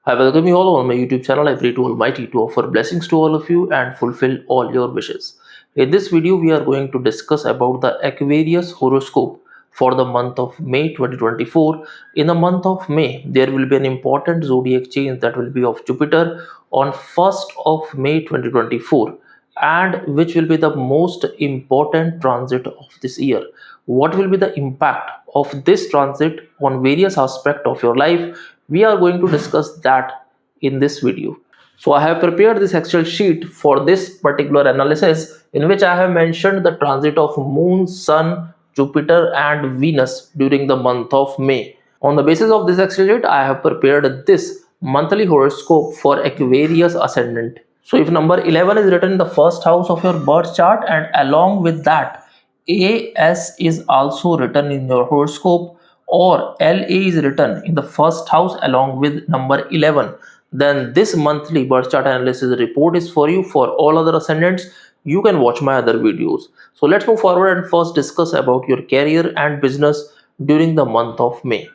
I welcome you all on my YouTube channel. I pray to Almighty to offer blessings to all of you and fulfill all your wishes. In this video, we are going to discuss about the Aquarius horoscope for the month of May 2024. In the month of May, there will be an important zodiac change that will be of Jupiter on 1st of May 2024, and which will be the most important transit of this year. What will be the impact of this transit on various aspects of your life? We are going to discuss that in this video. So I have prepared this Excel sheet for this particular analysis, in which I have mentioned the transit of Moon, Sun, Jupiter and Venus during the month of May. On the basis of this Excel sheet, I have prepared this monthly horoscope for Aquarius Ascendant. So if number 11 is written in the first house of your birth chart, and along with that AS is also written in your horoscope, or LA is written in the first house along with number 11, then this monthly birth chart analysis report is for you. For all other ascendants, you can watch my other videos. So let's move forward and first discuss about your career and business during the month of May.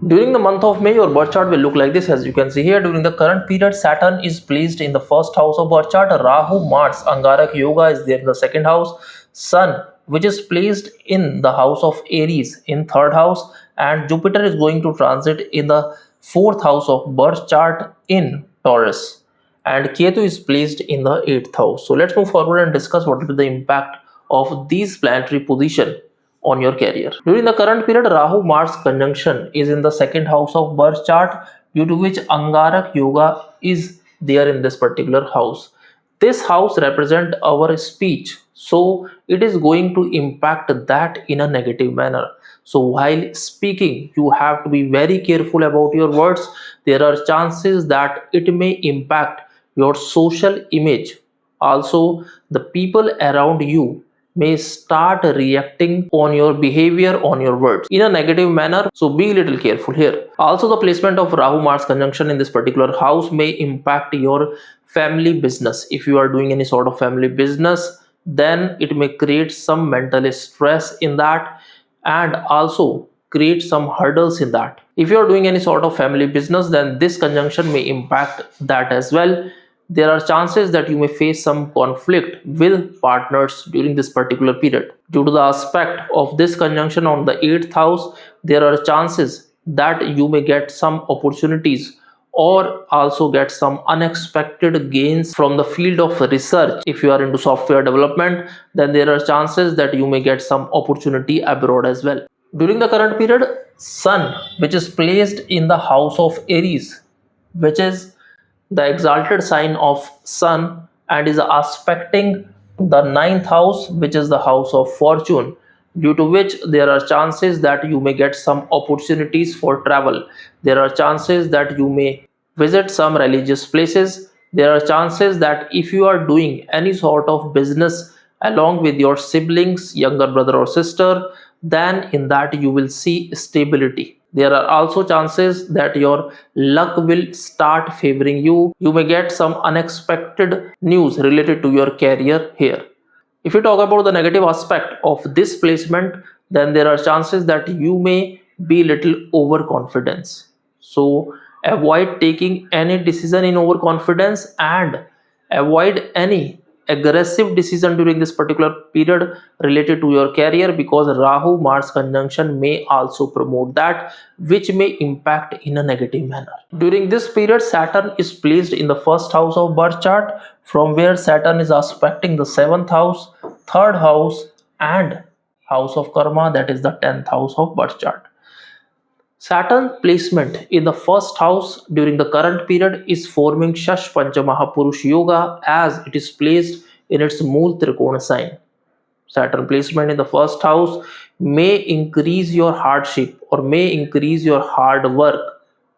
During the month of May, your birth chart will look like this. As you can see here, during the current period, Saturn is placed in the first house of birth chart. Rahu, Mars, Angarak Yoga is there in the second house. Sun, which is placed in the house of Aries, in third house, and Jupiter is going to transit in the fourth house of birth chart in Taurus, and Ketu is placed in the eighth house. So let's move forward and discuss what will be the impact of these planetary position on your career. During the current period, Rahu Mars conjunction is in the second house of birth chart, due to which Angarak Yoga is there in this particular house. This house represents our speech, so it is going to impact that in a negative manner. So while speaking, you have to be very careful about your words. There are chances that it may impact your social image. Also, the people around you may start reacting on your behavior, on your words in a negative manner, so be a little careful here. Also, the placement of Rahu Mars conjunction in this particular house may impact your family business. If you are doing any sort of family business, then it may create some mental stress in that, and also create some hurdles in that. If you are doing any sort of family business, then this conjunction may impact that as well. There are chances that you may face some conflict with partners during this particular period. Due to the aspect of this conjunction on the 8th house, there are chances that you may get some opportunities or also get some unexpected gains from the field of research. If you are into software development, then there are chances that you may get some opportunity abroad as well. During the current period, Sun, which is placed in the house of Aries, which is the exalted sign of Sun, and is aspecting the 9th house, which is the house of fortune, due to which there are chances that you may get some opportunities for travel. There are chances that you may visit some religious places. There are chances that if you are doing any sort of business along with your siblings, younger brother or sister, then in that you will see stability. There are also chances that your luck will start favoring you. You may get some unexpected news related to your career here. If you talk about the negative aspect of this placement, then there are chances that you may be little overconfidence. So avoid taking any decision in overconfidence, and avoid any aggressive decision during this particular period related to your career, because Rahu Mars conjunction may also promote that, which may impact in a negative manner. During this period, Saturn is placed in the first house of birth chart, from where Saturn is aspecting the 7th house, 3rd house and house of karma, that is the 10th house of birth chart. Saturn placement in the first house during the current period is forming Shash Panchamahapurush Yoga, as it is placed in its Mool Trikona sign. Saturn placement in the first house may increase your hardship or may increase your hard work.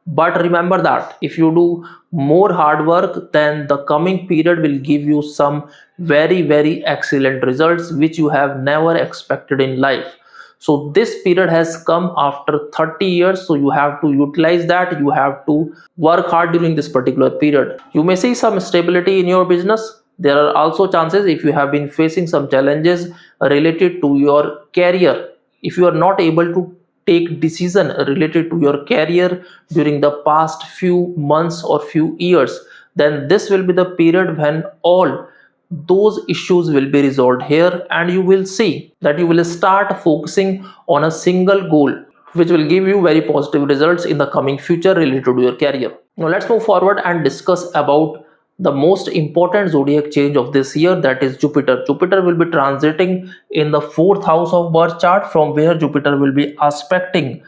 But remember that if you do more hard work, then the coming period will give you some very excellent results which you have never expected in life. So this period has come after 30 years, so you have to utilize that. You have to work hard during this particular period. You may see some stability in your business. There are also chances, if you have been facing some challenges related to your career, if you are not able to take decision related to your career during the past few months or few years, then this will be the period when all those issues will be resolved here, and you will see that you will start focusing on a single goal which will give you very positive results in the coming future related to your career. Now let's move forward and discuss about the most important zodiac change of this year, that is Jupiter. Jupiter will be transiting in the fourth house of birth chart, from where Jupiter will be aspecting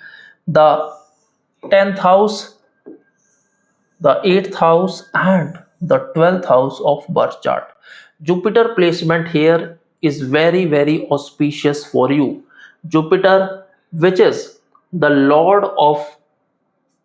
the 10th house, the 8th house, and the 12th house of birth chart. Jupiter placement here is very auspicious for you. Jupiter, which is the lord of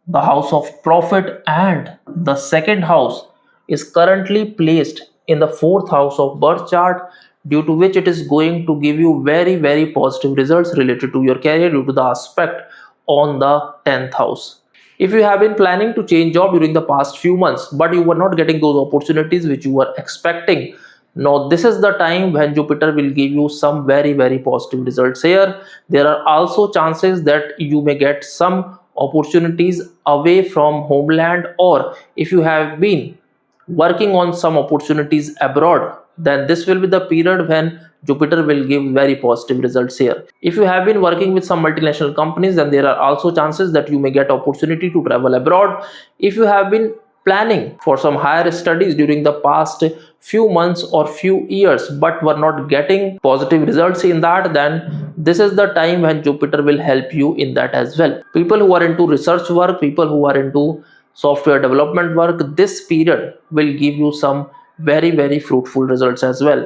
the house of profit and the second house, is currently placed in the fourth house of birth chart, due to which it is going to give you very positive results related to your career due to the aspect on the 10th house. If you have been planning to change job during the past few months but you were not getting those opportunities which you were expecting, now this is the time when Jupiter will give you some very positive results here. There are also chances that you may get some opportunities away from homeland, or if you have been working on some opportunities abroad, then this will be the period when Jupiter will give very positive results here. If you have been working with some multinational companies, then there are also chances that you may get opportunity to travel abroad. If you have been planning for some higher studies during the past few months or few years but were not getting positive results in that, then this is the time when Jupiter will help you in that as well. People who are into research work, people who are into software development work, this period will give you some very fruitful results as well.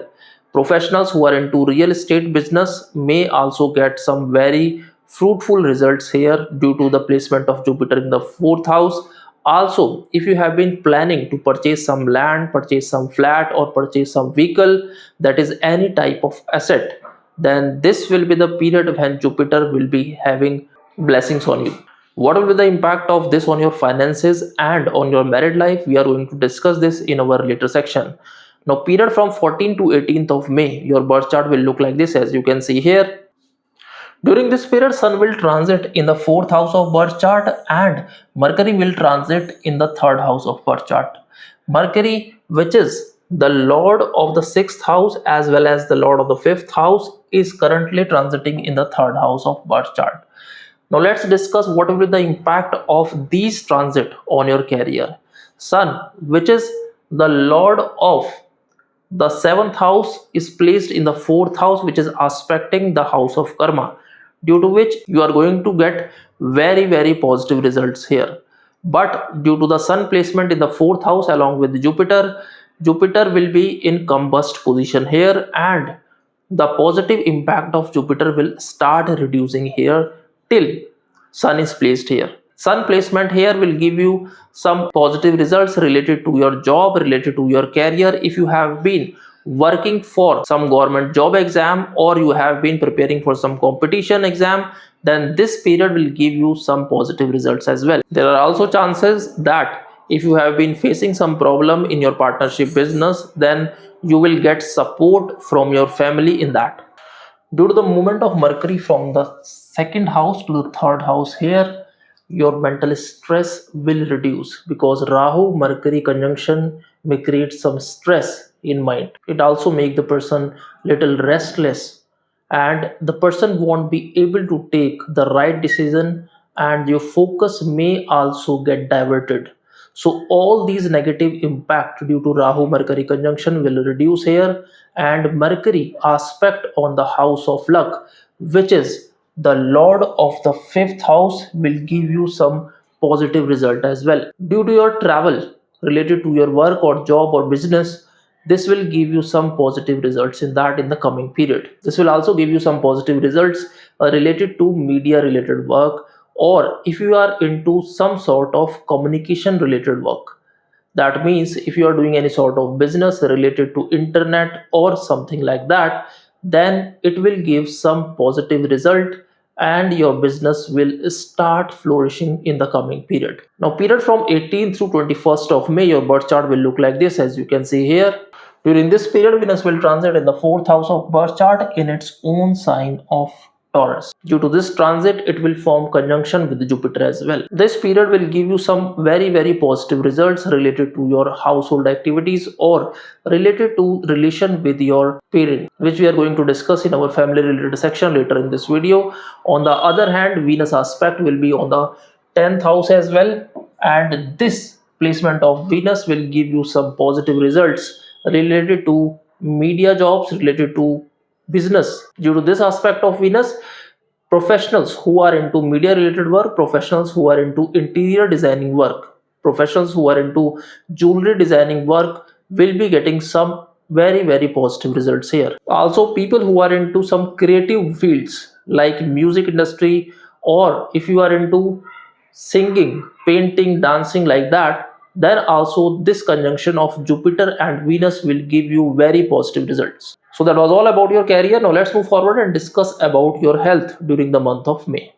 Professionals who are into real estate business may also get some very fruitful results here due to the placement of Jupiter in the fourth house. Also, if you have been planning to purchase some land, purchase some flat, or purchase some vehicle, that is any type of asset, then this will be the period when Jupiter will be having blessings on you. What will be the impact of this on your finances and on your married life? We are going to discuss this in our later section. Now, period from 14th to 18th of May, your birth chart will look like this, as you can see here. During this period, Sun will transit in the fourth house of birth chart and Mercury will transit in the third house of birth chart. Mercury, which is the lord of the sixth house as well as the lord of the fifth house, is currently transiting in the third house of birth chart. Now let's discuss what will be the impact of these transit on your career. Sun, which is the lord of the seventh house, is placed in the fourth house, which is aspecting the house of karma, due to which you are going to get very positive results here. But due to the Sun placement in the fourth house along with Jupiter, Jupiter will be in combust position here, and the positive impact of Jupiter will start reducing here till Sun is placed here. Sun placement here will give you some positive results related to your job, related to your career. If you have been working for some government job exam or you have been preparing for some competition exam, then this period will give you some positive results as well. There are also chances that if you have been facing some problem in your partnership business, then you will get support from your family in that. Due to the movement of Mercury from the second house to the third house here, your mental stress will reduce, because Rahu Mercury conjunction may create some stress in mind. It also make the person little restless, and the person won't be able to take the right decision, and your focus may also get diverted. So all these negative impact due to Rahu Mercury conjunction will reduce here, and Mercury aspect on the house of luck, which is the lord of the fifth house, will give you some positive result as well. Due to your travel related to your work or job or business, this will give you some positive results in that in the coming period. This will also give you some positive results related to media related work, or if you are into some sort of communication related work. That means if you are doing any sort of business related to internet or something like that, then it will give some positive result and your business will start flourishing in the coming period. Now period from 18th to 21st of May, your birth chart will look like this, as you can see here. During this period, Venus will transit in the fourth house of birth chart in its own sign of Taurus. Due to this transit, it will form conjunction with Jupiter as well. This period will give you some very positive results related to your household activities or related to relation with your parent, which we are going to discuss in our family related section later in this video. On the other hand, Venus aspect will be on the 10th house as well, and this placement of Venus will give you some positive results related to media jobs, related to business. Due to this aspect of Venus, professionals who are into media related work, professionals who are into interior designing work, professionals who are into jewelry designing work will be getting some very positive results here. Also, people who are into some creative fields like music industry, or if you are into singing, painting, dancing, like that, then also this conjunction of Jupiter and Venus will give you very positive results. So that was all about your career. Now let's move forward and discuss about your health during the month of May.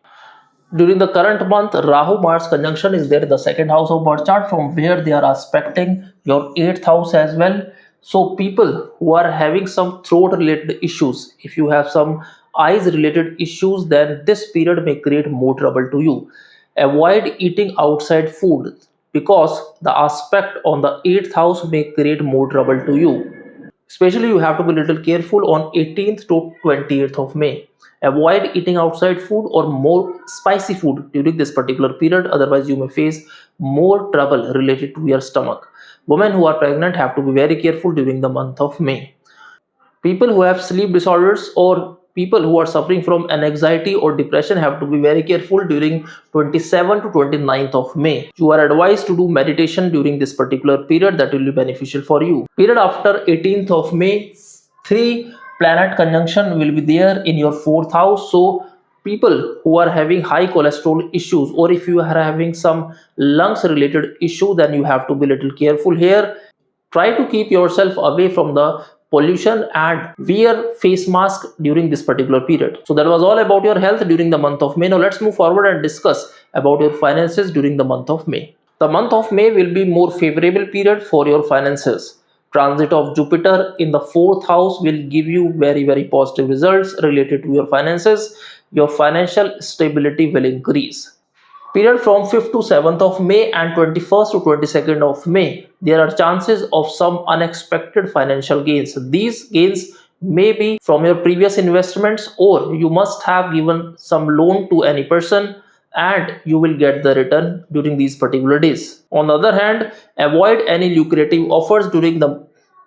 During the current month, Rahu Mars conjunction is there in the second house of birth chart, from where they are aspecting your 8th house as well. So people who are having some throat related issues, if you have some eyes related issues, then this period may create more trouble to you. Avoid eating outside food, because the aspect on the 8th house may create more trouble to you. Especially you have to be a little careful on 18th to 28th of May. Avoid eating outside food or more spicy food during this particular period, otherwise you may face more trouble related to your stomach. Women who are pregnant have to be very careful during the month of May. People who have sleep disorders or people who are suffering from anxiety or depression have to be very careful during 27th to 29th of May. You are advised to do meditation during this particular period, that will be beneficial for you. Period after 18th of May, 3 planet conjunction will be there in your 4th house. So people who are having high cholesterol issues, or if you are having some lungs related issue, then you have to be a little careful here. Try to keep yourself away from the pollution and wear face mask during this particular period. So that was all about your health during the month of May. Now let's move forward and discuss about your finances during the month of May. The month of May will be more favorable period for your finances. Transit of Jupiter in the 4th house will give you very positive results related to your finances. Your financial stability will increase. Period from 5th to 7th of May and 21st to 22nd of May, there are chances of some unexpected financial gains. These gains may be from your previous investments, or you must have given some loan to any person and you will get the return during these particular days. On the other hand, avoid any lucrative offers during the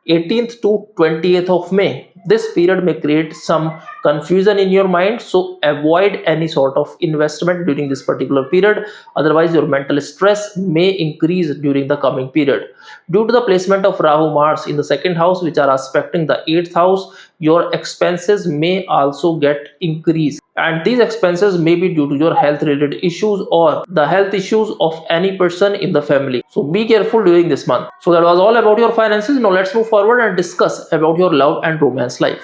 18th to 28th of May. This period may create some confusion in your mind, so avoid any sort of investment during this particular period, otherwise your mental stress may increase during the coming period. Due to the placement of Rahu Mars in the 2nd house, which are aspecting the 8th house, your expenses may also get increased, and these expenses may be due to your health related issues or the health issues of any person in the family. So be careful during this month. So that was all about your finances. Now let's move forward and discuss about your love and romance life.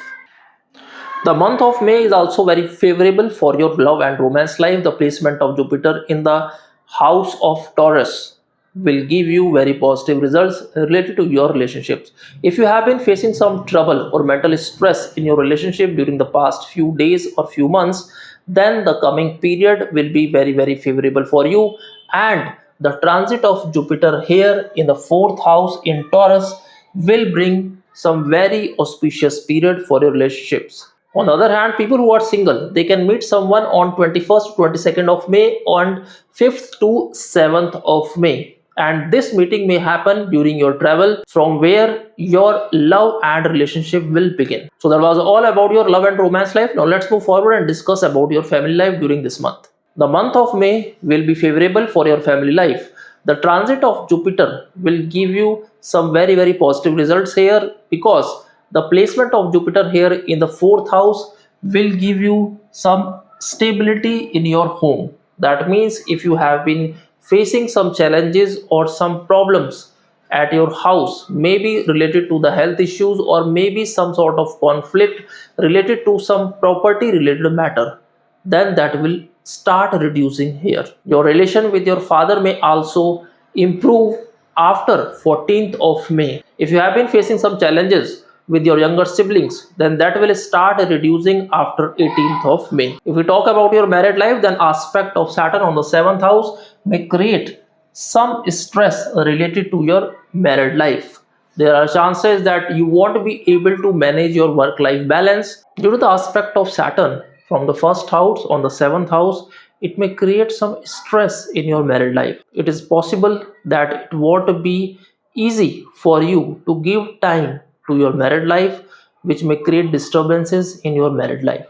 The month of May is also very favorable for your love and romance life. The placement of Jupiter in the house of Taurus will give you very positive results related to your relationships. If you have been facing some trouble or mental stress in your relationship during the past few days or few months, then the coming period will be very favorable for you. And the transit of Jupiter here in the 4th house in Taurus will bring some very auspicious period for your relationships. On the other hand, people who are single, they can meet someone on 21st to 22nd of May, on 5th to 7th of May. And this meeting may happen during your travel, from where your love and relationship will begin. So that was all about your love and romance life. Now let's move forward and discuss about your family life during this month. The month of May will be favorable for your family life. The transit of Jupiter will give you some very positive results here, because the placement of Jupiter here in the 4th house will give you some stability in your home. That means if you have been facing some challenges or some problems at your house, maybe related to the health issues or maybe some sort of conflict related to some property related matter, then that will start reducing here. Your relation with your father may also improve after 14th of May. If you have been facing some challenges with your younger siblings, then that will start reducing after 18th of May. If we talk about your married life, then aspect of Saturn on the 7th house may create some stress related to your married life. There are chances that you won't be able to manage your work life balance due to the aspect of Saturn from the first house on the 7th house. It may create some stress in your married life. It is possible that it won't be easy for you to give time to your married life, which may create disturbances in your married life.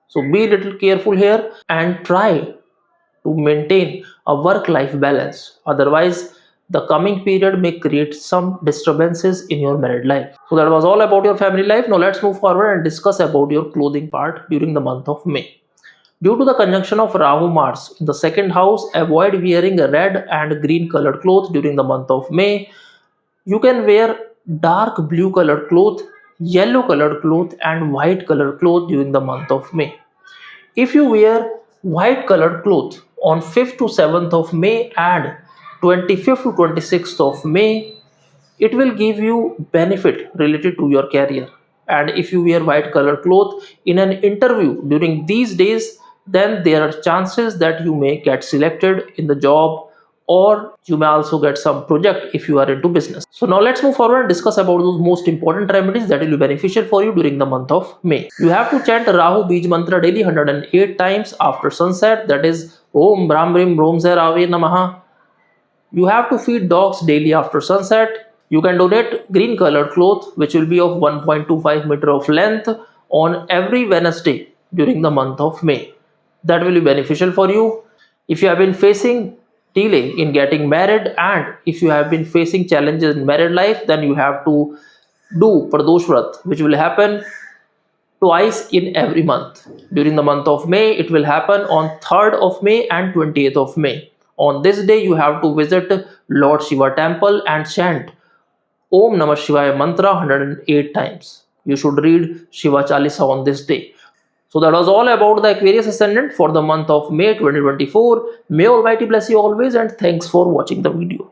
So be a little careful here and try to maintain a work life balance. Otherwise, the coming period may create some disturbances in your married life. So that was all about your family life. Now let's move forward and discuss about your clothing part during the month of May. Due to the conjunction of Rahu Mars in the second house, avoid wearing red and green colored clothes during the month of May. You can wear dark blue colored cloth, yellow colored cloth and white colored cloth during the month of May. If you wear white colored cloth on 5th to 7th of May and 25th to 26th of May, it will give you benefit related to your career. And if you wear white colored cloth in an interview during these days, then there are chances that you may get selected in the job, or you may also get some project if you are into business. So now let's move forward and discuss about those most important remedies that will be beneficial for you during the month of May. You have to chant Rahu Bij mantra daily 108 times after sunset, that is Om Brahm Brim Rom Zar Ave Namaha. You have to feed dogs daily after sunset. You can donate green colored cloth which will be of 1.25 meter of length on every Wednesday during the month of May. That will be beneficial for you. If you have been facing delay in getting married and if you have been facing challenges in married life, then you have to do Pradosh Vrat, which will happen twice in every month. During the month of May, it will happen on 3rd of May and 28th of May. On this day, you have to visit Lord Shiva temple and chant Om Namah Shivaya mantra 108 times. You should read Shiva Chalisa on this day. So that was all about the Aquarius Ascendant for the month of May 2024. May Almighty bless you always, and thanks for watching the video.